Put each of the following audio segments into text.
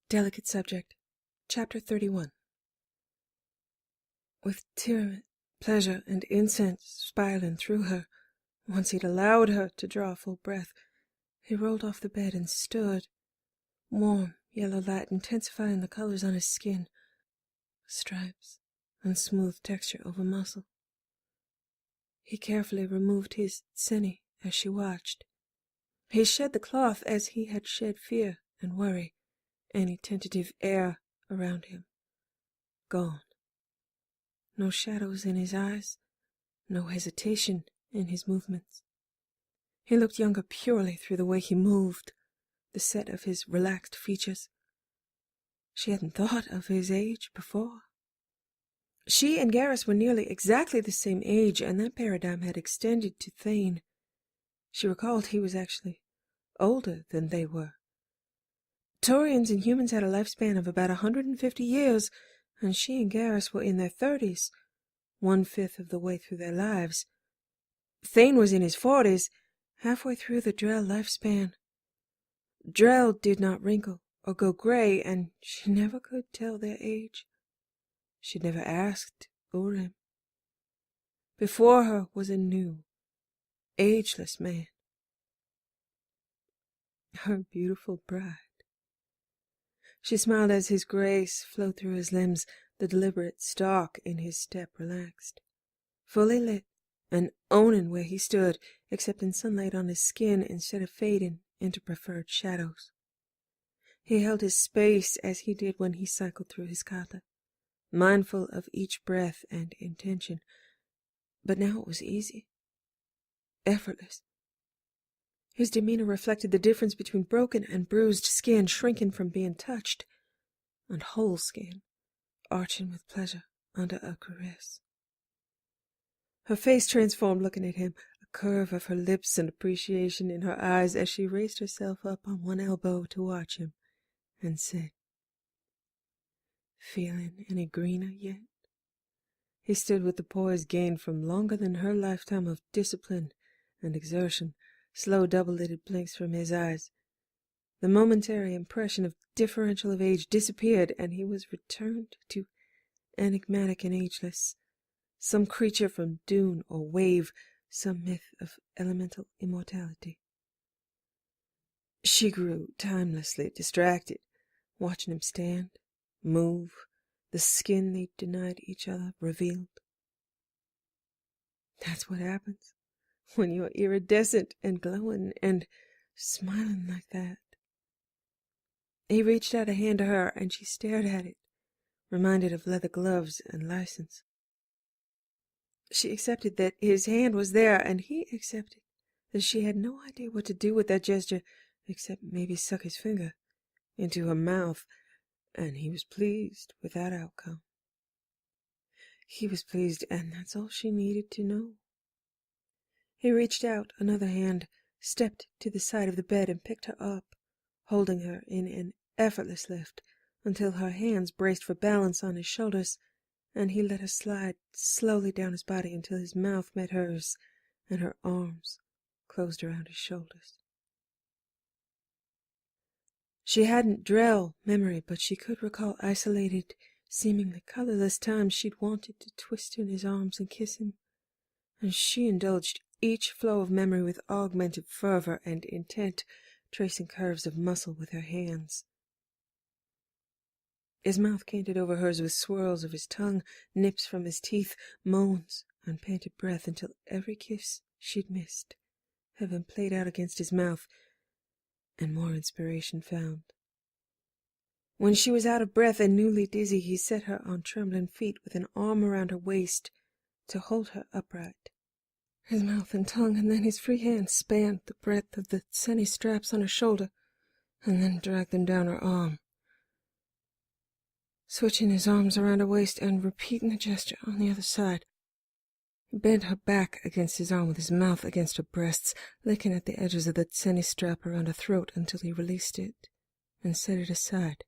Delicate subject. Chapter 31. With tyranny, pleasure, and incense spiraling through her, once he'd allowed her to draw a full breath, he rolled off the bed and stood, warm yellow light intensifying the colors on his skin, stripes and smooth texture over muscle. He carefully removed his tseni as she watched. He shed the cloth as he had shed fear and worry, any tentative air around him. Gone. No shadows in his eyes, no hesitation in his movements. He looked younger purely through the way he moved, the set of his relaxed features. She hadn't thought of his age before. She and Garrus were nearly exactly the same age, and that paradigm had extended to Thane. She recalled he was actually older than they were. Taurians and humans had a lifespan of about 150 years, and she and Garrus were in their 30s, 1/5 of the way through their lives. Thane was in his 40s, halfway through the Drell lifespan. Drell did not wrinkle or go gray, and she never could tell their age. She'd never asked Urim. Before her was a new, ageless man. Her beautiful bride. She smiled as his grace flowed through his limbs, the deliberate stalk in his step relaxed. Fully lit, and owning where he stood, accepting sunlight on his skin instead of fading into preferred shadows. He held his space as he did when he cycled through his kata, mindful of each breath and intention. But now it was easy, effortless. His demeanor reflected the difference between broken and bruised skin shrinking from being touched, and whole skin arching with pleasure under a caress. Her face transformed looking at him, a curve of her lips and appreciation in her eyes as she raised herself up on one elbow to watch him, and said, "Feeling any greener yet?" He stood with the poise gained from longer than her lifetime of discipline and exertion, slow double-lidded blinks from his eyes. The momentary impression of differential of age disappeared, and he was returned to enigmatic and ageless, some creature from dune or wave, some myth of elemental immortality. She grew timelessly distracted, watching him stand, move, the skin they denied each other revealed. That's what happens when you're iridescent and glowing and smiling like that. He reached out a hand to her, and she stared at it, reminded of leather gloves and license. She accepted that his hand was there, and he accepted that she had no idea what to do with that gesture, except maybe suck his finger into her mouth, and he was pleased with that outcome. He was pleased, and that's all she needed to know. He reached out another hand, stepped to the side of the bed, and picked her up, holding her in an effortless lift until her hands braced for balance on his shoulders, and he let her slide slowly down his body until his mouth met hers and her arms closed around his shoulders. She hadn't Drell memory, but she could recall isolated, seemingly colorless times she'd wanted to twist in his arms and kiss him, and she indulged each flow of memory with augmented fervor and intent, tracing curves of muscle with her hands. His mouth canted over hers with swirls of his tongue, nips from his teeth, moans and panted breath until every kiss she'd missed had been played out against his mouth, and more inspiration found. When she was out of breath and newly dizzy, he set her on trembling feet with an arm around her waist to hold her upright. His mouth and tongue, and then his free hand spanned the breadth of the tseni straps on her shoulder, and then dragged them down her arm, switching his arms around her waist and repeating the gesture on the other side. He bent her back against his arm with his mouth against her breasts, licking at the edges of the tseni strap around her throat until he released it and set it aside.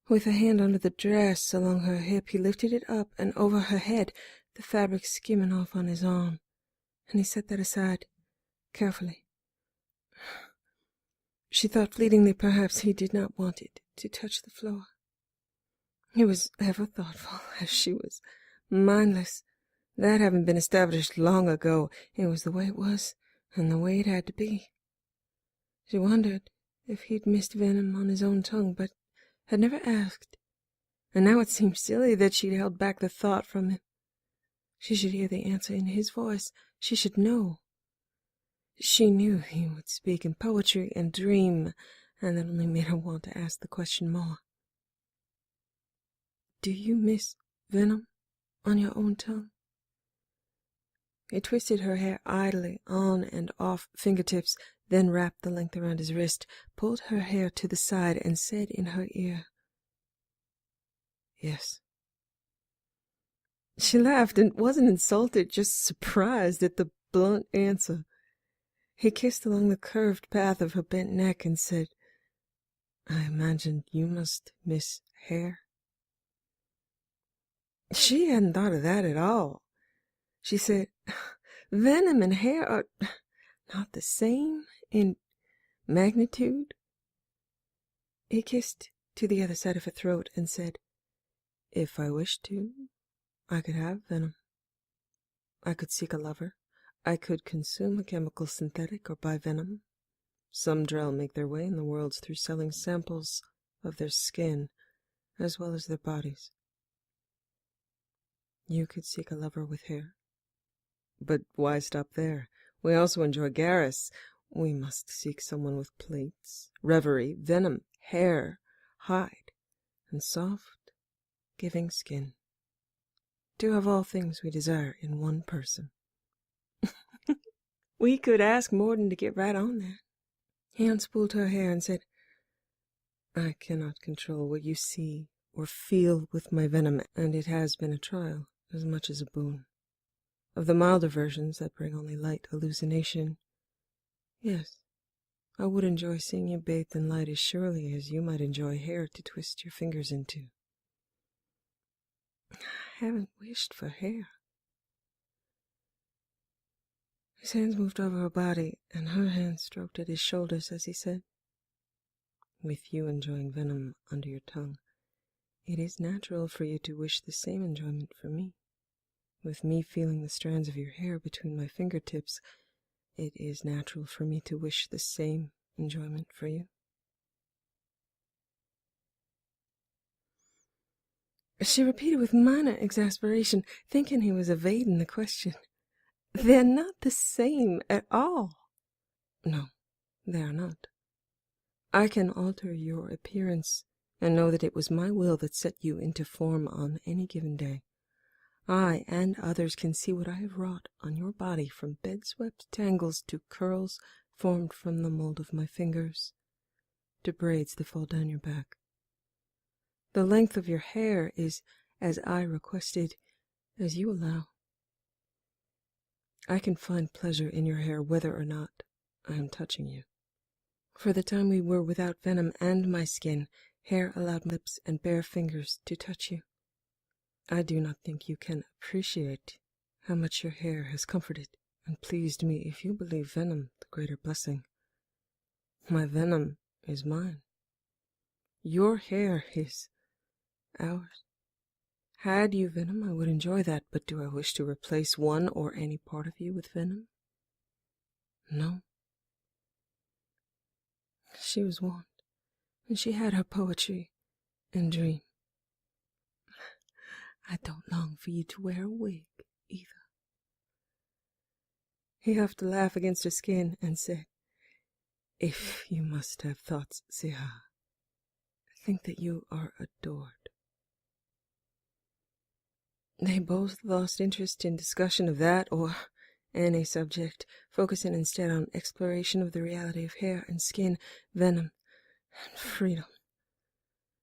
With a hand under the dress along her hip, he lifted it up and over her head, the fabric skimming off on his arm, and he set that aside, carefully. She thought fleetingly perhaps he did not want it to touch the floor. He was ever thoughtful, as she was mindless. That having been established long ago, it was the way it was, and the way it had to be. She wondered if he'd missed venom on his own tongue, but had never asked. And now it seemed silly that she'd held back the thought from him. She should hear the answer in his voice. She should know. She knew he would speak in poetry and dream, and that only made her want to ask the question more. Do you miss venom on your own tongue? He twisted her hair idly on and off fingertips, then wrapped the length around his wrist, pulled her hair to the side, and said in her ear, "Yes." She laughed and wasn't insulted, just surprised at the blunt answer. He kissed along the curved path of her bent neck and said, "I imagined you must miss hair." She hadn't thought of that at all. She said, "Venom and hair are not the same in magnitude." He kissed to the other side of her throat and said, "If I wished to, I could have venom. I could seek a lover. I could consume a chemical synthetic or buy venom. Some Drell make their way in the worlds through selling samples of their skin as well as their bodies. You could seek a lover with hair. But why stop there? We also enjoy Garrus. We must seek someone with plates, reverie, venom, hair, hide, and soft, giving skin. To have all things we desire in one person." We could ask Morden to get right on that. He unspooled her hair and said, "I cannot control what you see or feel with my venom, and it has been a trial as much as a boon. Of the milder versions that bring only light hallucination, yes, I would enjoy seeing you bathed in light as surely as you might enjoy hair to twist your fingers into." "I haven't wished for hair." His hands moved over her body, and her hands stroked at his shoulders as he said, "With you enjoying venom under your tongue, it is natural for you to wish the same enjoyment for me. With me feeling the strands of your hair between my fingertips, it is natural for me to wish the same enjoyment for you." She repeated with minor exasperation, thinking he was evading the question, "They're not the same at all." "No, they are not. I can alter your appearance, and know that it was my will that set you into form on any given day. I and others can see what I have wrought on your body, from bed-swept tangles to curls formed from the mold of my fingers, to braids that fall down your back. The length of your hair is as I requested, as you allow. I can find pleasure in your hair whether or not I am touching you. For the time we were without venom and my skin, hair allowed my lips and bare fingers to touch you. I do not think you can appreciate how much your hair has comforted and pleased me if you believe venom the greater blessing. My venom is mine. Your hair is ours. Had you venom, I would enjoy that, but do I wish to replace one or any part of you with venom? No." She was warned, and she had her poetry and dream. "I don't long for you to wear a wig, either." He huffed a laugh against her skin and said, "If you must have thoughts, Siha, think that you are adored." They both lost interest in discussion of that or any subject, focusing instead on exploration of the reality of hair and skin, venom, and freedom.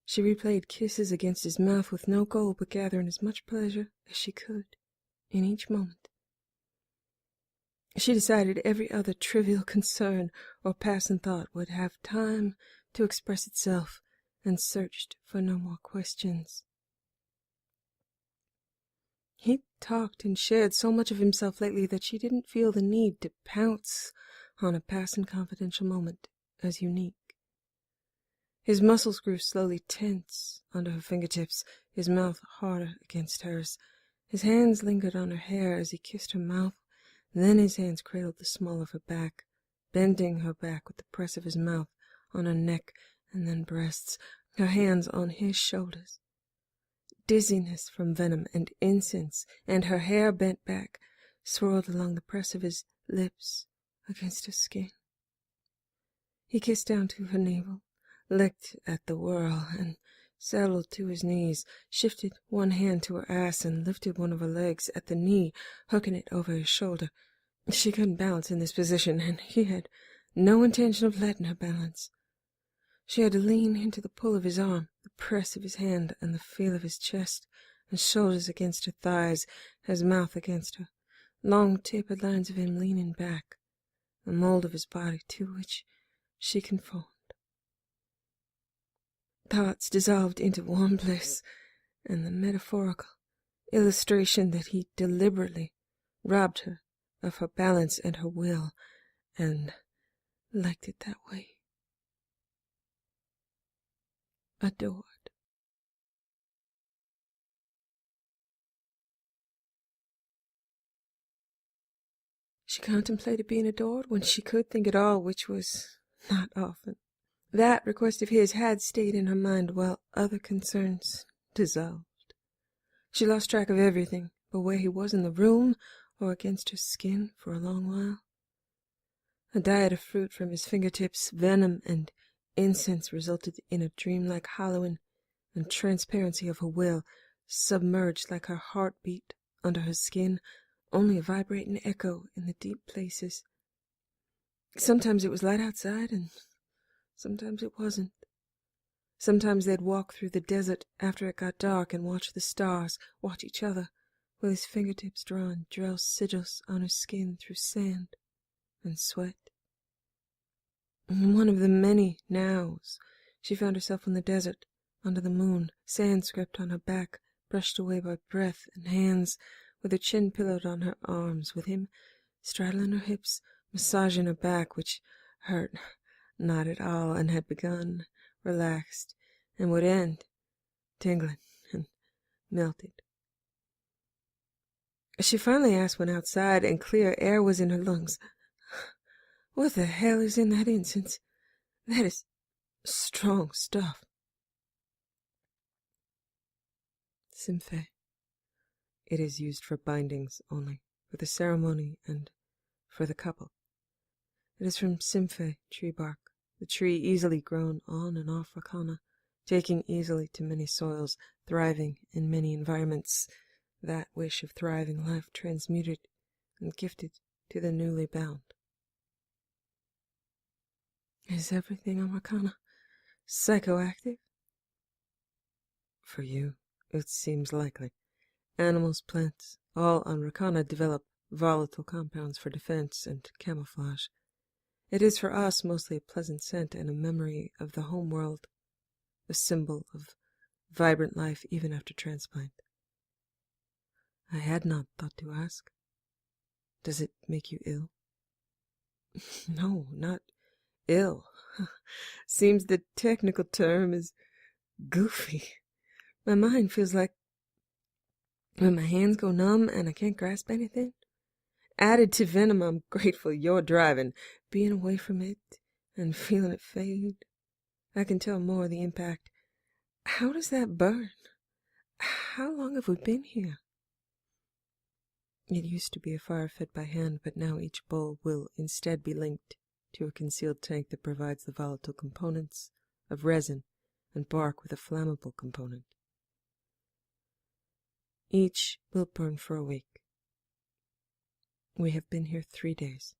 She replayed kisses against his mouth with no goal but gathering as much pleasure as she could in each moment. She decided every other trivial concern or passing thought would have time to express itself, and searched for no more questions. He talked and shared so much of himself lately that she didn't feel the need to pounce on a passing confidential moment as unique. His muscles grew slowly tense under her fingertips, his mouth harder against hers. His hands lingered on her hair as he kissed her mouth, then his hands cradled the small of her back, bending her back with the press of his mouth on her neck and then breasts, her hands on his shoulders. Dizziness from venom and incense, and her hair bent back, swirled along the press of his lips against her skin. He kissed down to her navel, licked at the whirl, and settled to his knees, shifted one hand to her ass and lifted one of her legs at the knee, hooking it over his shoulder. She couldn't balance in this position, and he had no intention of letting her balance. She had to lean into the pull of his arm, the press of his hand, and the feel of his chest and shoulders against her thighs, his mouth against her, long tapered lines of him leaning back, the mold of his body to which she conformed. Thoughts dissolved into warm bliss, and the metaphorical illustration that he deliberately robbed her of her balance and her will, and liked it that way. Adored. She contemplated being adored when she could think at all, which was not often. That request of his had stayed in her mind while other concerns dissolved. She lost track of everything but where he was in the room or against her skin for a long while. A diet of fruit from his fingertips, venom, and incense resulted in a dreamlike hollowing and transparency of her will, submerged like her heartbeat under her skin, only a vibrating echo in the deep places. Sometimes it was light outside, and sometimes it wasn't. Sometimes they'd walk through the desert after it got dark and watch the stars, watch each other, with his fingertips drawing drow sigils on her skin through sand and sweat. In one of the many nows, she found herself in the desert, under the moon, sand scraped on her back, brushed away by breath and hands, with her chin pillowed on her arms, with him straddling her hips, massaging her back, which hurt not at all, and had begun, relaxed, and would end, tingling and melted. She finally asked when outside and clear air was in her lungs, "What the hell is in that incense? That is strong stuff." Symphe. It is used for bindings only, for the ceremony and for the couple. It is from Symphe tree bark, the tree easily grown on and off Rakana, taking easily to many soils, thriving in many environments, that wish of thriving life transmuted and gifted to the newly bound. Is everything on Rakana psychoactive? For you, it seems likely. Animals, plants, all on Rakana develop volatile compounds for defense and camouflage. It is for us mostly a pleasant scent and a memory of the home world, a symbol of vibrant life even after transplant. I had not thought to ask. Does it make you ill? No, not ill. Seems the technical term is goofy. My mind feels like when my hands go numb and I can't grasp anything. Added to venom, I'm grateful you're driving, being away from it and feeling it fade. I can tell more of the impact. How does that burn? How long have we been here? It used to be a fire fed by hand, but now each bowl will instead be linked to a concealed tank that provides the volatile components of resin and bark with a flammable component. Each will burn for a week. We have been here 3 days.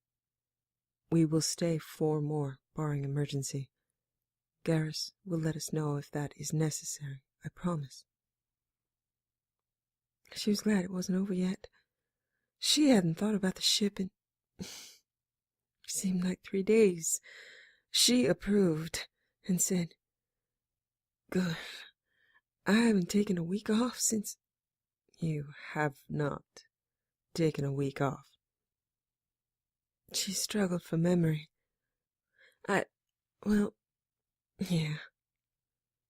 We will stay 4 more, barring emergency. Garrus will let us know if that is necessary, I promise. She was glad it wasn't over yet. She hadn't thought about the ship in... It seemed like 3 days. She approved and said, "Good. I haven't taken a week off since..." You have not taken a week off. She struggled for memory. Well, yeah.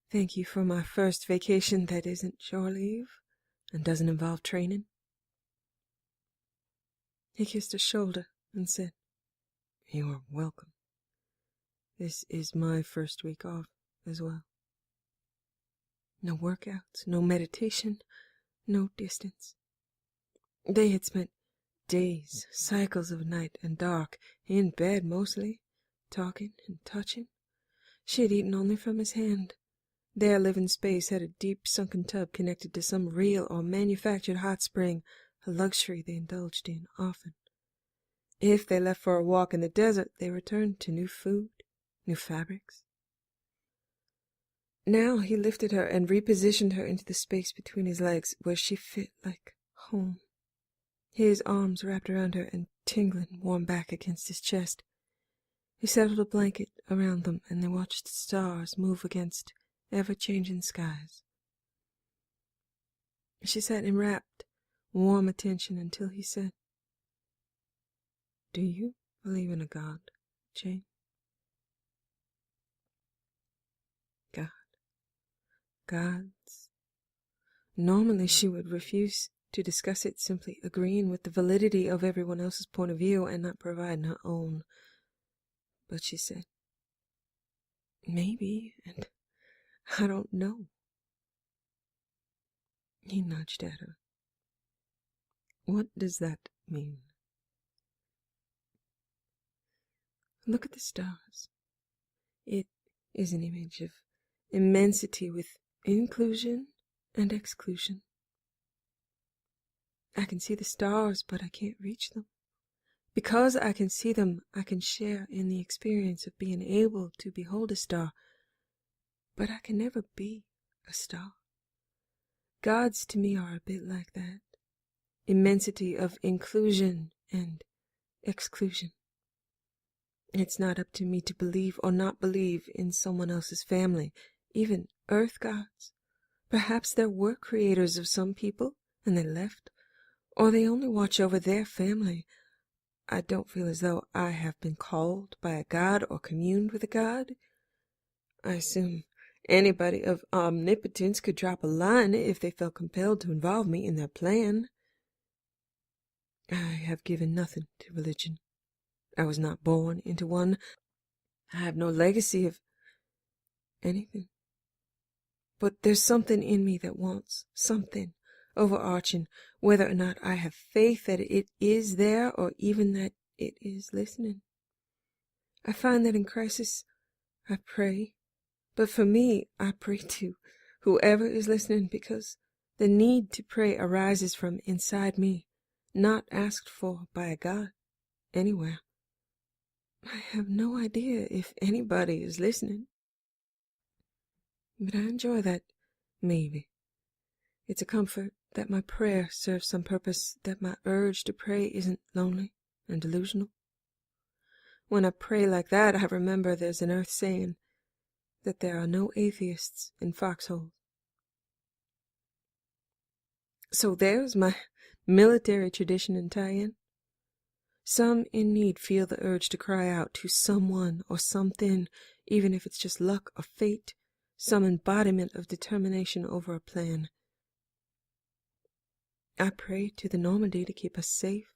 Thank you for my first vacation that isn't shore leave and doesn't involve training. He kissed her shoulder and said, You are welcome. This is my first week off as well. No workouts, no meditation, no distance. They had spent days, cycles of night and dark, in bed mostly, talking and touching. She had eaten only from his hand. Their living space had a deep sunken tub connected to some real or manufactured hot spring, a luxury they indulged in often. If they left for a walk in the desert, they returned to new food, new fabrics. Now he lifted her and repositioned her into the space between his legs, where she fit like home. His arms wrapped around her and tingling warm back against his chest. He settled a blanket around them, and they watched the stars move against ever-changing skies. She sat in rapt, warm attention until he said, Do you believe in a God, Jane? God. Gods. Normally she would refuse to discuss it, simply agreeing with the validity of everyone else's point of view and not providing her own. But she said, Maybe, and I don't know. He nudged at her. What does that mean? Look at the stars. It is an image of immensity with inclusion and exclusion. I can see the stars, but I can't reach them. Because I can see them, I can share in the experience of being able to behold a star, but I can never be a star. Gods to me are a bit like that. Immensity of inclusion and exclusion. It's not up to me to believe or not believe in someone else's family, even earth gods. Perhaps there were creators of some people, and they left, or they only watch over their family. I don't feel as though I have been called by a god or communed with a god. I assume anybody of omnipotence could drop a line if they felt compelled to involve me in their plan. I have given nothing to religion. I was not born into one. I have no legacy of anything. But there's something in me that wants something overarching, whether or not I have faith that it is there or even that it is listening. I find that in crisis I pray, but for me I pray to whoever is listening, because the need to pray arises from inside me, not asked for by a god anywhere. I have no idea if anybody is listening, but I enjoy that maybe. It's a comfort that my prayer serves some purpose, that my urge to pray isn't lonely and delusional. When I pray like that, I remember there's an earth saying that there are no atheists in foxholes. So there's my military tradition and tie-in. Some in need feel the urge to cry out to someone or something, even if it's just luck or fate, some embodiment of determination over a plan. I pray to the Normandy to keep us safe.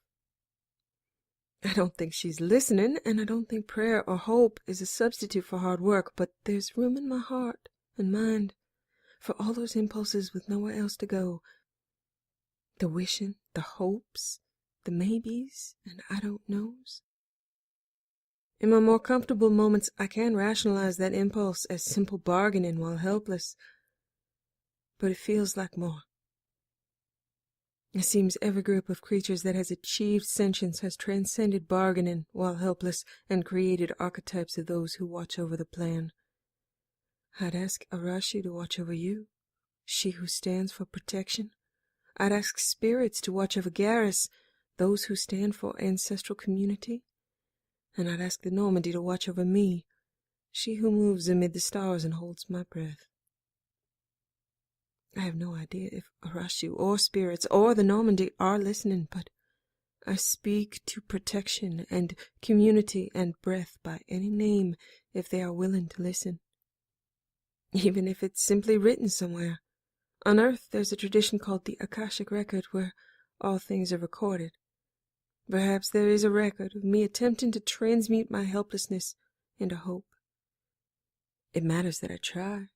I don't think she's listening, and I don't think prayer or hope is a substitute for hard work, but there's room in my heart and mind for all those impulses with nowhere else to go. The wishing, the hopes, the maybes, and I don't knows. In my more comfortable moments, I can rationalize that impulse as simple bargaining while helpless, but it feels like more. It seems every group of creatures that has achieved sentience has transcended bargaining while helpless and created archetypes of those who watch over the plan. I'd ask Arashi to watch over you, she who stands for protection. I'd ask spirits to watch over Garrus, those who stand for ancestral community. And I'd ask the Normandy to watch over me, she who moves amid the stars and holds my breath. I have no idea if Arashu or spirits or the Normandy are listening, but I speak to protection and community and breath by any name if they are willing to listen. even if it's simply written somewhere. On Earth, there's a tradition called the Akashic Record, where all things are recorded. Perhaps there is a record of me attempting to transmute my helplessness into hope. It matters that I try,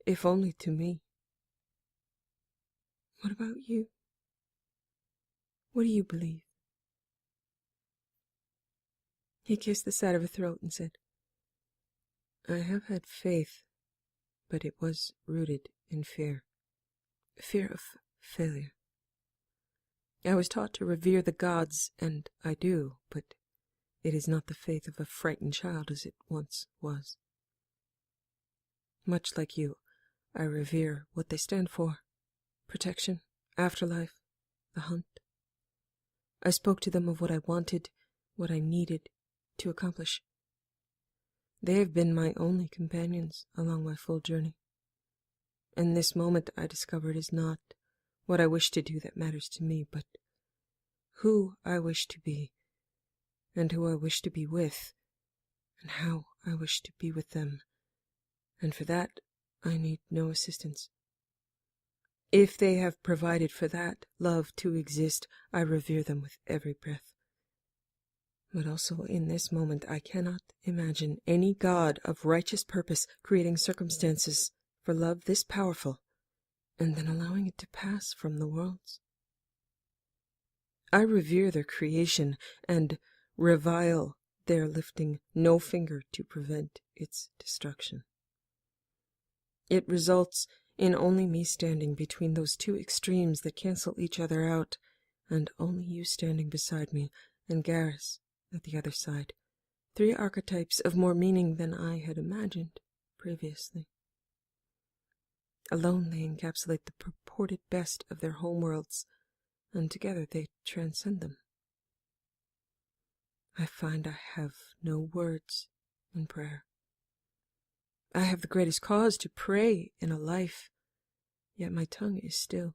if only to me. What about you? What do you believe? He kissed the side of her throat and said, I have had faith, but it was rooted in fear. Fear of failure. I was taught to revere the gods, and I do, but it is not the faith of a frightened child as it once was. Much like you, I revere what they stand for. Protection, afterlife, the hunt. I spoke to them of what I wanted, what I needed to accomplish. They have been my only companions along my full journey. And this moment I discover it is not what I wish to do that matters to me, but who I wish to be, and who I wish to be with, and how I wish to be with them. And for that, I need no assistance. If they have provided for that love to exist, I revere them with every breath. But also in this moment I cannot imagine any god of righteous purpose creating circumstances for love this powerful, and then allowing it to pass from the worlds. I revere their creation, and revile their lifting no finger to prevent its destruction. It results in only me standing between those two extremes that cancel each other out, and only you standing beside me, and Garrus at the other side. 3 archetypes of more meaning than I had imagined previously. Alone they encapsulate the purported best of their homeworlds, and together they transcend them. I find I have no words in prayer. I have the greatest cause to pray in a life, yet my tongue is still.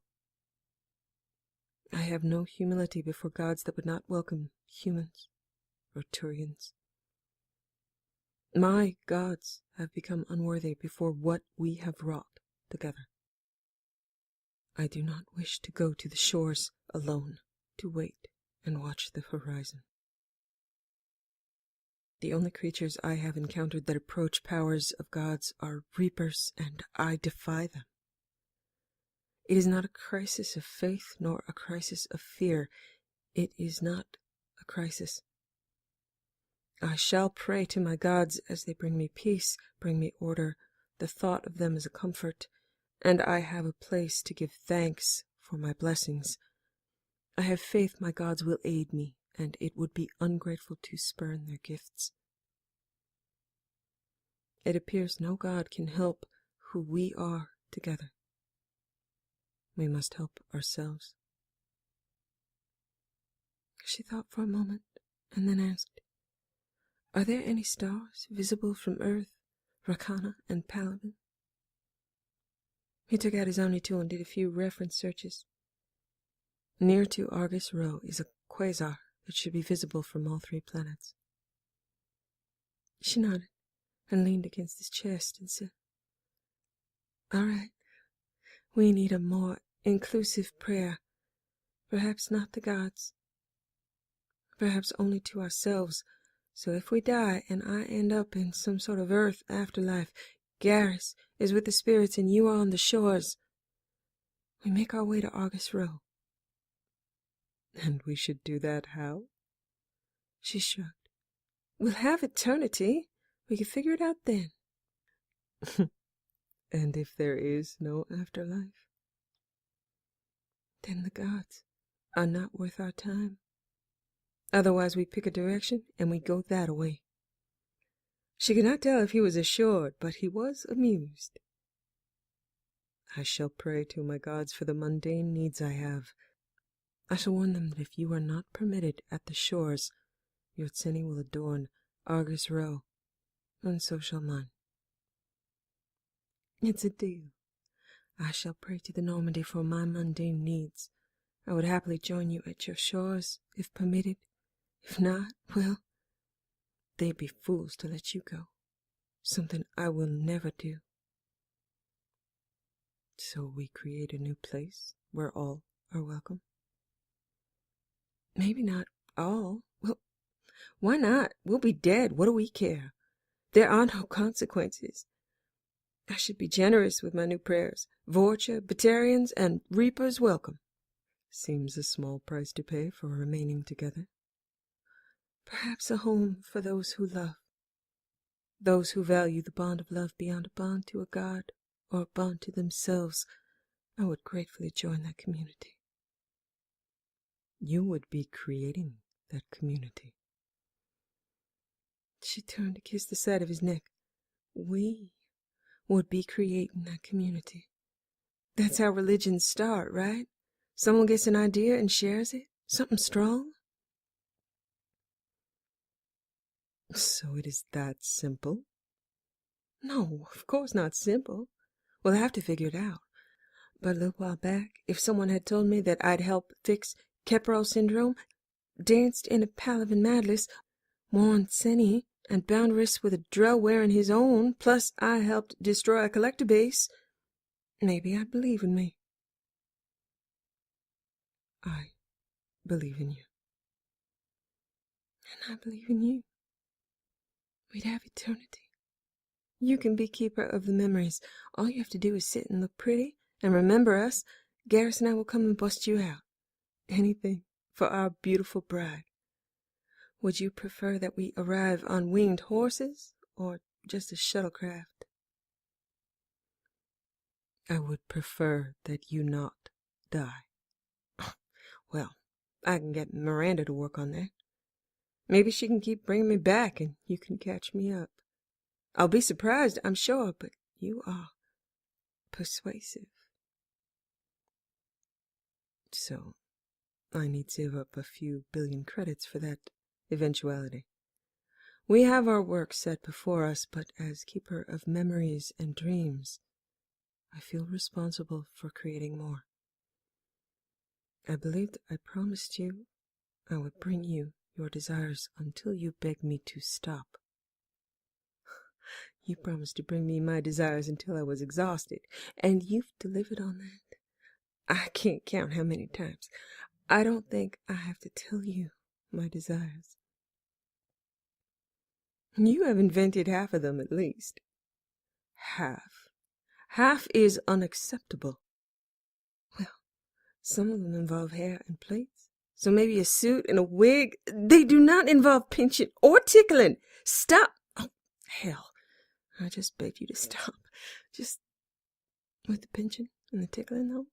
I have no humility before gods that would not welcome humans or Turians. My gods have become unworthy before what we have wrought together. I do not wish to go to the shores alone to wait and watch the horizon. The only creatures I have encountered that approach powers of gods are reapers, and I defy them. It is not a crisis of faith nor a crisis of fear. It is not a crisis. I shall pray to my gods as they bring me peace, bring me order. The thought of them is a comfort, and I have a place to give thanks for my blessings. I have faith my gods will aid me, and it would be ungrateful to spurn their gifts. It appears no god can help who we are together. We must help ourselves. She thought for a moment, and then asked, Are there any stars visible from Earth, Rakana, and Paladin? He took out his Omni tool and did a few reference searches. Near to Argus Rho is a quasar that should be visible from all 3 planets. She nodded and leaned against his chest and said, All right, we need a more inclusive prayer. Perhaps not the gods. Perhaps only to ourselves. So if we die and I end up in some sort of Earth afterlife, Garrus is with the spirits and you are on the shores. We make our way to Argus Rho. And we should do that how? She shrugged. We'll have eternity. We can figure it out then. And if there is no afterlife? Then the gods are not worth our time. Otherwise we pick a direction and we go that way. She could not tell if he was assured, but he was amused. I shall pray to my gods for the mundane needs I have. I shall warn them that if you are not permitted at the shores, your Tseni will adorn Argus Rho, and so shall mine. It's a deal. I shall pray to the Normandy for my mundane needs. I would happily join you at your shores, if permitted. If not, well, they'd be fools to let you go. Something I will never do. So we create a new place where all are welcome? Maybe not all. Well, why not? We'll be dead. What do we care? There are no consequences. I should be generous with my new prayers. Vorcha, Batarians, and Reapers welcome. Seems a small price to pay for remaining together. Perhaps a home for those who love. Those who value the bond of love beyond a bond to a god or a bond to themselves. I would gratefully join that community. You would be creating that community. She turned to kiss the side of his neck. We would be creating that community. That's how religions start, right? Someone gets an idea and shares it. Something strong. So it is that simple? No, of course not simple. We'll have to figure it out. But a little while back, if someone had told me that I'd help fix Kepro syndrome, danced in a Palavan madness, worn Seni, and bound wrists with a drell wearing his own, plus I helped destroy a collector base, maybe I'd believe in me. I believe in you. And I believe in you. We'd have eternity. You can be keeper of the memories. All you have to do is sit and look pretty and remember us. Garrus and I will come and bust you out. Anything for our beautiful bride. Would you prefer that we arrive on winged horses or just a shuttlecraft? I would prefer that you not die. Well, I can get Miranda to work on that. Maybe she can keep bringing me back and you can catch me up. I'll be surprised, I'm sure, but you are persuasive. So, I need to save up a few billion credits for that eventuality. We have our work set before us, but as keeper of memories and dreams, I feel responsible for creating more. I believed I promised you I would bring you your desires until you begged me to stop. You promised to bring me my desires until I was exhausted, and you've delivered on that. I can't count how many times. I don't think I have to tell you my desires. You have invented half of them at least. Half. Half is unacceptable. Well, some of them involve hair and plaits, so maybe a suit and a wig. They do not involve pinching or tickling. Stop! Oh, hell. I just begged you to stop. Just with the pinching and the tickling, though.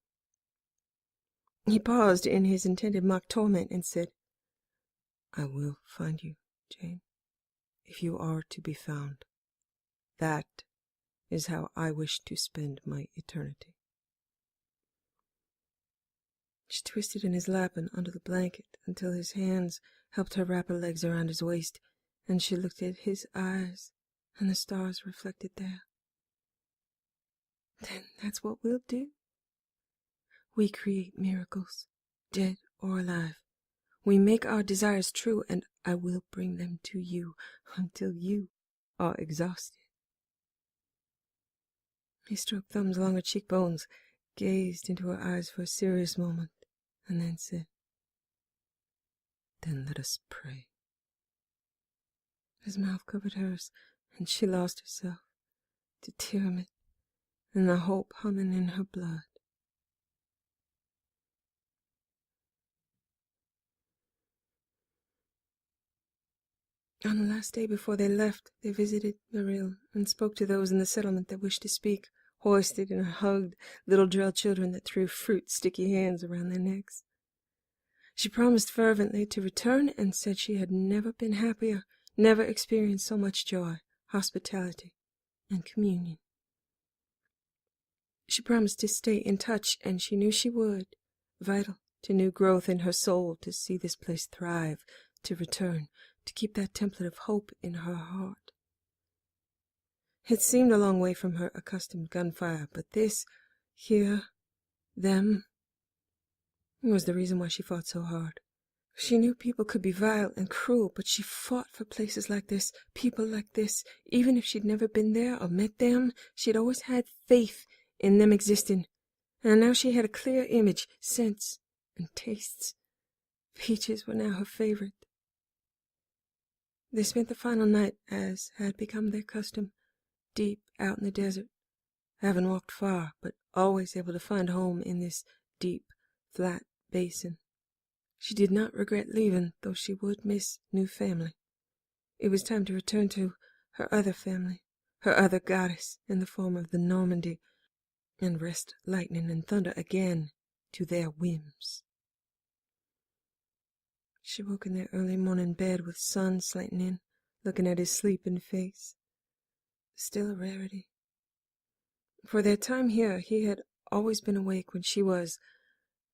He paused in his intended mock torment and said, I will find you, Jane, if you are to be found. That is how I wish to spend my eternity. She twisted in his lap and under the blanket until his hands helped her wrap her legs around his waist, and she looked at his eyes and the stars reflected there. Then that's what we'll do. We create miracles, dead or alive. We make our desires true, and I will bring them to you until you are exhausted. He stroked thumbs along her cheekbones, gazed into her eyes for a serious moment, and then said, Then let us pray. His mouth covered hers, and she lost herself to Tiamat and the hope humming in her blood. On the last day before they left, they visited Maril and spoke to those in the settlement that wished to speak, hoisted and hugged little drell children that threw fruit-sticky hands around their necks. She promised fervently to return and said she had never been happier, never experienced so much joy, hospitality, and communion. She promised to stay in touch, and she knew she would, vital to new growth in her soul, to see this place thrive, to return, to keep that template of hope in her heart. It seemed a long way from her accustomed gunfire, but this, here, them, was the reason why she fought so hard. She knew people could be vile and cruel, but she fought for places like this, people like this. Even if she'd never been there or met them, she'd always had faith in them existing, and now she had a clear image, sense, and tastes. Peaches were now her favorite. They spent the final night, as had become their custom, deep out in the desert, having walked far, but always able to find home in this deep, flat basin. She did not regret leaving, though she would miss new family. It was time to return to her other family, her other goddess in the form of the Normandy, and wrest lightning and thunder again to their whims. She woke in their early morning bed with sun slanting in, looking at his sleeping face. Still a rarity. For their time here, he had always been awake when she was,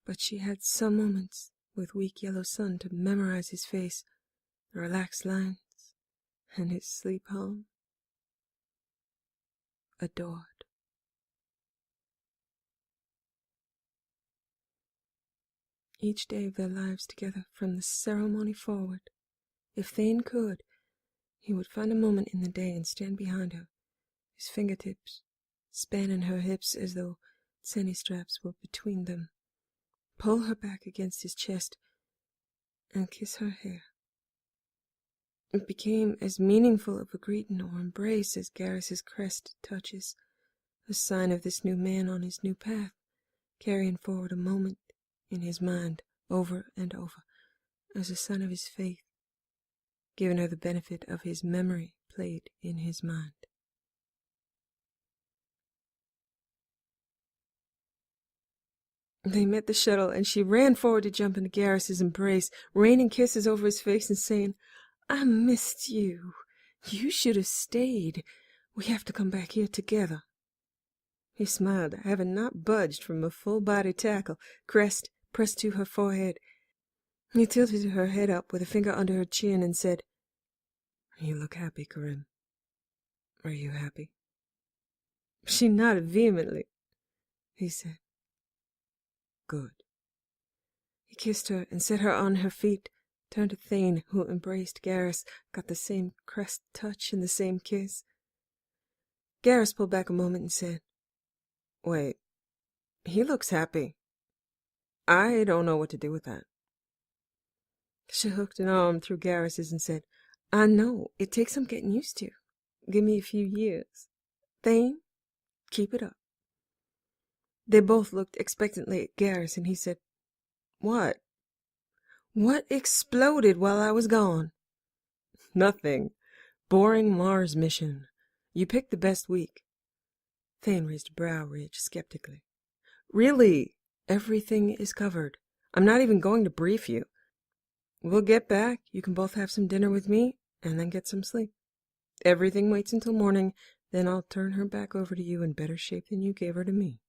but she had some moments with weak yellow sun to memorize his face, the relaxed lines, and his sleep home. Adored. Each day of their lives together from the ceremony forward, if Thane could, he would find a moment in the day and stand behind her, his fingertips spanning her hips as though tennis straps were between them, pull her back against his chest, and kiss her hair. It became as meaningful of a greeting or embrace as Garrus's crest touches, a sign of this new man on his new path, carrying forward a moment in his mind over and over, as a sign of his faith, giving her the benefit of his memory played in his mind. They met the shuttle, and she ran forward to jump into Garrus's embrace, raining kisses over his face and saying, "I missed you. You should have stayed. We have to come back here together." He smiled, having not budged from a full-body tackle, crest pressed to her forehead. He tilted her head up with a finger under her chin and said, "You look happy, Corinne. Are you happy?" She nodded vehemently. He said, "Good." He kissed her and set her on her feet, turned to Thane, who embraced Garrus, got the same crest touch and the same kiss. Garrus pulled back a moment and said, "Wait, he looks happy. I don't know what to do with that." She hooked an arm through Garrus's and said, "I know, it takes some getting used to. Give me a few years. Thane, keep it up." They both looked expectantly at Garrus, and he said, "What? What exploded while I was gone?" "Nothing. Boring Mars mission. You picked the best week." Thane raised a brow ridge skeptically. "Really, everything is covered. I'm not even going to brief you. We'll get back, you can both have some dinner with me, and then get some sleep. Everything waits until morning, then I'll turn her back over to you in better shape than you gave her to me."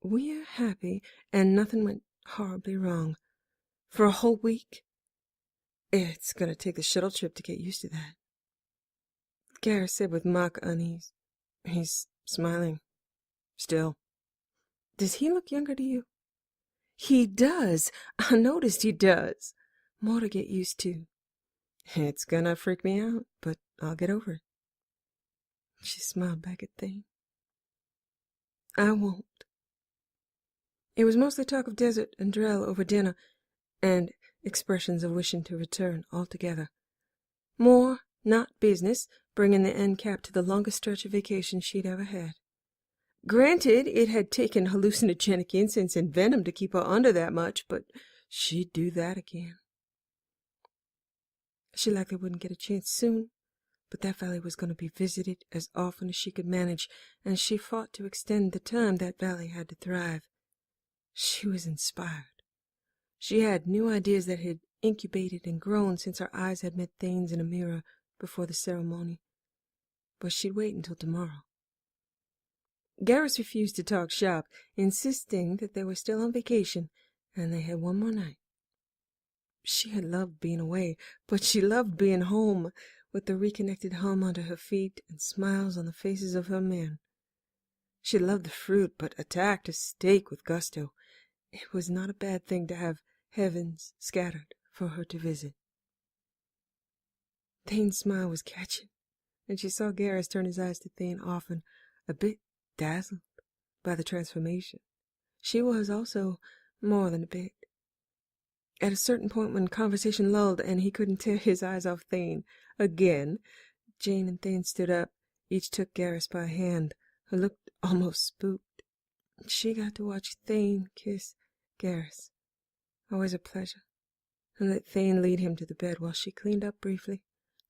"We're happy, and nothing went horribly wrong. For a whole week? It's going to take the shuttle trip to get used to that," Garrus said with mock unease. He's smiling. Still. "Does he look younger to you?" "He does. I noticed he does. More to get used to." "It's gonna freak me out, but I'll get over it." She smiled back at Thane. "I won't." It was mostly talk of desert and Drell over dinner, and expressions of wishing to return altogether. More, not business, bringing the end cap to the longest stretch of vacation she'd ever had. Granted, it had taken hallucinogenic incense and venom to keep her under that much, but she'd do that again. She likely wouldn't get a chance soon, but that valley was going to be visited as often as she could manage, and she fought to extend the time that valley had to thrive. She was inspired. She had new ideas that had incubated and grown since her eyes had met Thane's in a mirror before the ceremony. But she'd wait until tomorrow. Garrus refused to talk shop, insisting that they were still on vacation, and they had one more night. She had loved being away, but she loved being home, with the reconnected hum under her feet and smiles on the faces of her men. She loved the fruit, but attacked a steak with gusto. It was not a bad thing to have heavens scattered for her to visit. Thane's smile was catching, and she saw Garrus turn his eyes to Thane often, a bit dazzled, by the transformation. She was also more than a bit. At a certain point when conversation lulled and he couldn't tear his eyes off Thane again, Jane and Thane stood up. Each took Garrus by a hand, who looked almost spooked. She got to watch Thane kiss Garrus. Always a pleasure. And let Thane lead him to the bed while she cleaned up briefly,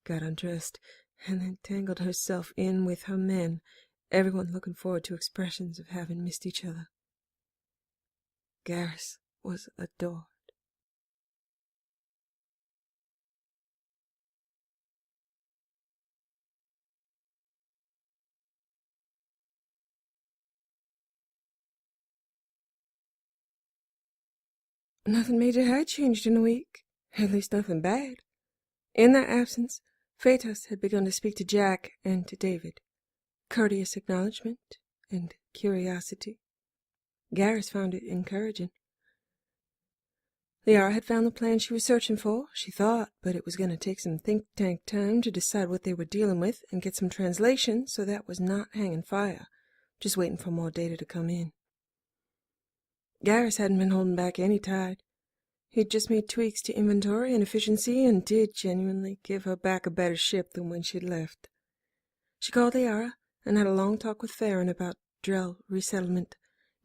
got undressed, and then tangled herself in with her men, everyone looking forward to expressions of having missed each other. Garrus was adored. Nothing major had changed in a week, at least nothing bad. In their absence, Phaetos had begun to speak to Jack and to David. Courteous acknowledgement and curiosity. Garrus found it encouraging. Liara had found the plan she was searching for, she thought, but it was going to take some think-tank time to decide what they were dealing with and get some translation, so that was not hanging fire, just waiting for more data to come in. Garrus hadn't been holding back any tide. He'd just made tweaks to inventory and efficiency and did genuinely give her back a better ship than when she'd left. She called Liara and had a long talk with Farron about Drell resettlement,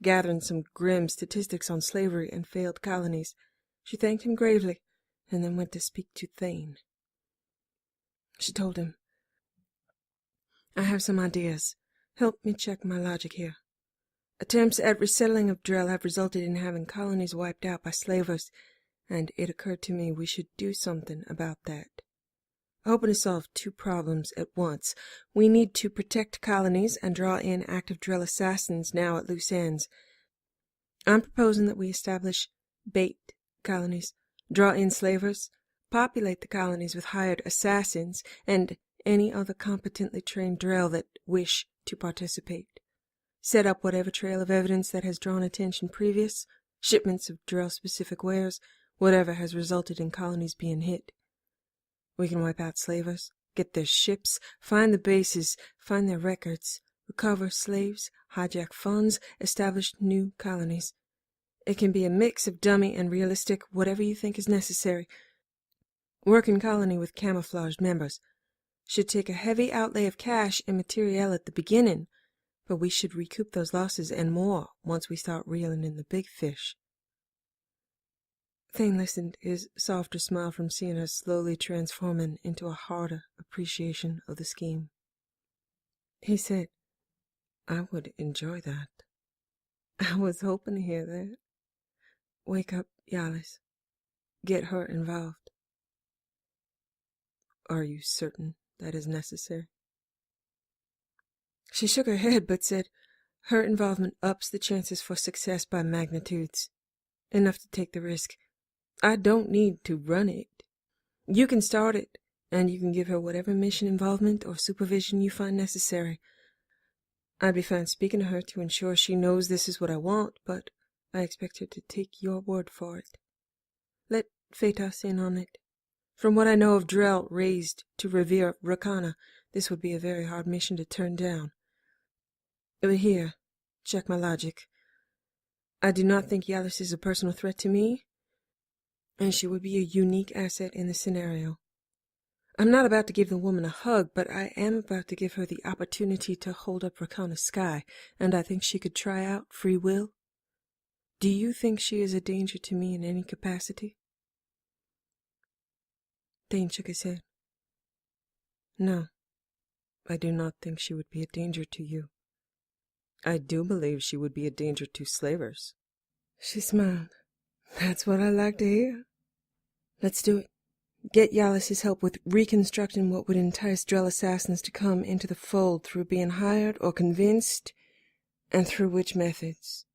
gathering some grim statistics on slavery and failed colonies. She thanked him gravely and then went to speak to Thane. She told him, "I have some ideas. Help me check my logic here. Attempts at resettling of Drell have resulted in having colonies wiped out by slavers, and it occurred to me we should do something about that. Hoping to solve two problems at once. We need to protect colonies and draw in active Drell assassins now at loose ends. I'm proposing that we establish bait colonies, draw in slavers, populate the colonies with hired assassins, and any other competently trained Drell that wish to participate. Set up whatever trail of evidence that has drawn attention previous, shipments of Drell-specific wares, whatever has resulted in colonies being hit. We can wipe out slavers, get their ships, find the bases, find their records, recover slaves, hijack funds, establish new colonies. It can be a mix of dummy and realistic, whatever you think is necessary. Work in colony with camouflaged members. Should take a heavy outlay of cash and materiel at the beginning, but we should recoup those losses and more once we start reeling in the big fish." Thane listened, his softer smile from seeing her slowly transforming into a harder appreciation of the scheme. He said, "I would enjoy that." "I was hoping to hear that. Wake up Yalis. Get her involved." "Are you certain that is necessary?" She shook her head, but said, "Her involvement ups the chances for success by magnitudes. Enough to take the risk. I don't need to run it. You can start it, and you can give her whatever mission involvement or supervision you find necessary. I'd be fine speaking to her to ensure she knows this is what I want, but I expect her to take your word for it. Let Phaetos in on it. From what I know of Drell raised to revere Rakana, this would be a very hard mission to turn down. But here, check my logic. I do not think Yalis is a personal threat to me, and she would be a unique asset in the scenario. I'm not about to give the woman a hug, but I am about to give her the opportunity to hold up Rakana's sky, and I think she could try out free will. Do you think she is a danger to me in any capacity?" Thane shook his head. "No, I do not think she would be a danger to you. I do believe she would be a danger to slavers." She smiled. "That's what I like to hear. Let's do it. Get Yalis' help with reconstructing what would entice Drell assassins to come into the fold through being hired or convinced, and through which methods.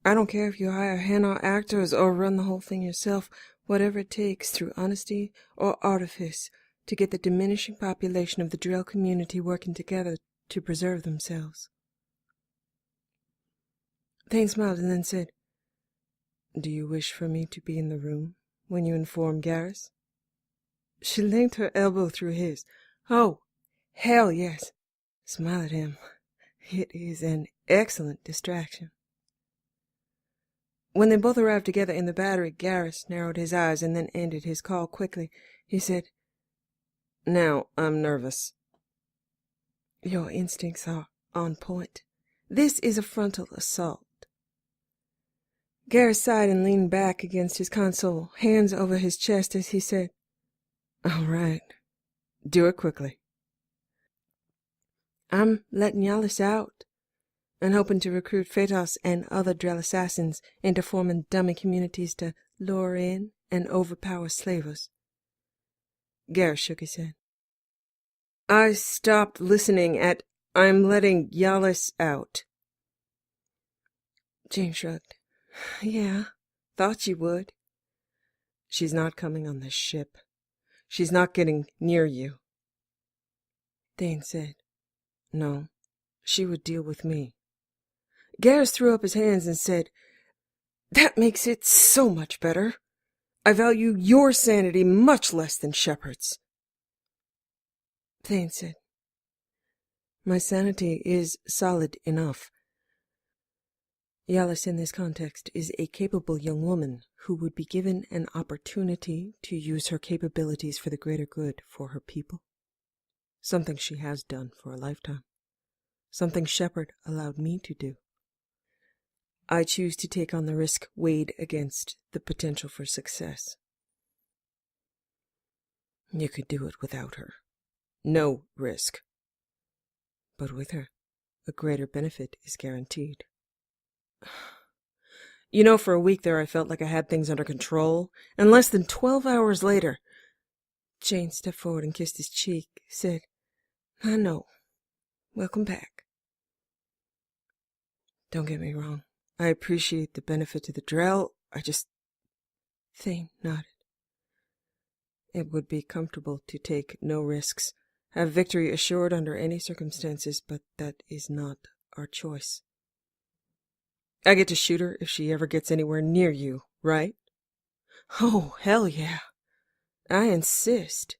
I don't care if you hire henna actors or run the whole thing yourself, whatever it takes through honesty or artifice to get the diminishing population of the Drell community working together to preserve themselves." Thane smiled and then said, "Do you wish for me to be in the room when you inform Garrus?" She linked her elbow through his. "Oh, hell yes." Smile at him. It is an excellent distraction. When they both arrived together in the battery, Garrus narrowed his eyes and then ended his call quickly. He said, "Now, I'm nervous." "Your instincts are on point. This is a frontal assault." Garrus sighed and leaned back against his console, hands over his chest as he said, "All right. Do it quickly." "I'm letting Yalis out and hoping to recruit Phaetos and other Drell assassins into forming dummy communities to lure in and overpower slavers." Garrus shook his head. "I stopped listening at 'I'm letting Yalis out.'" Jane shrugged. "Yeah, thought you would." "She's not coming on this ship. She's not getting near you." Thane said, "No, she would deal with me." Garrus threw up his hands and said, "That makes it so much better. I value your sanity much less than Shepard's." Thane said, "My sanity is solid enough. Yalis in this context is a capable young woman who would be given an opportunity to use her capabilities for the greater good for her people. Something she has done for a lifetime. Something Shepard allowed me to do. I choose to take on the risk weighed against the potential for success. You could do it without her. No risk. But with her, a greater benefit is guaranteed." For a week there I felt like I had things under control, and less than 12 hours later, Jane stepped forward and kissed his cheek, said, "I know. Welcome back." "Don't get me wrong. I appreciate the benefit to the Drell. Thane nodded. "It would be comfortable to take no risks, have victory assured under any circumstances, but that is not our choice." "I get to shoot her if she ever gets anywhere near you, right?" "Oh, hell yeah. I insist."